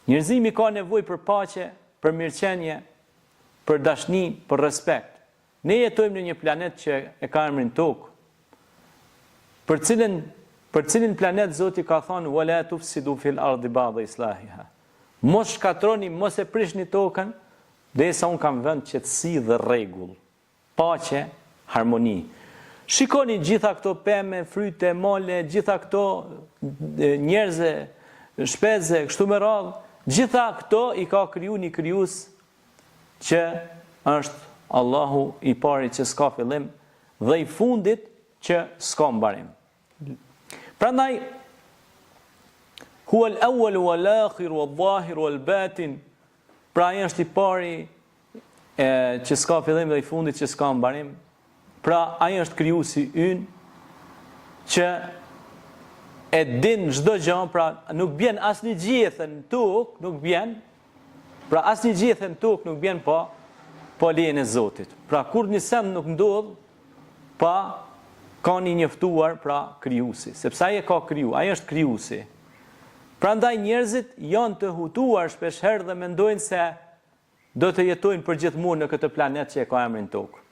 Njerëzimi ka nevojë për paqe, për mirëqenie, për dashni, për respekt. Ne jetojmë në një planet që e ka emrin Tokë, për cilin planet Zoti ka thënë wala tufsidu fil ardi ba'da islahiha. Mos shkatroni, mos e prishni tokën, derisa un kam vënë qetësi dhe rregull, paqe, harmoni. Shikoni gjitha këto pemë, fryte, mole, gjitha këto njerëze, shpeze, kështu me radhë, gjitha këto i ka kriju një krijues që është Allahu i pari që s'ka fillim dhe i fundit që s'ka mbarim. Prandaj huwa al-awwal wal-akhir wal-zahir wal-batin, pra ai është i pari që s'ka fillim dhe i fundit që s'ka mbarim. Pra ai është krijuesi ynë që e din çdo gjë, pra nuk bjen asnjë gjethë në tokë, nuk bjen. Pra asnjë gjethë në tokë nuk bjen pa lejen e Zotit. Pra kur një send nuk ndodh pa ka një njoftuar pra krijuesi, sepse ai e ka kriju, ai është krijuesi. Prandaj njerëzit janë të hutuar shpeshherë dhe mendojnë se do të jetojnë përgjithmonë në këtë planet që e ka emrin Tokë.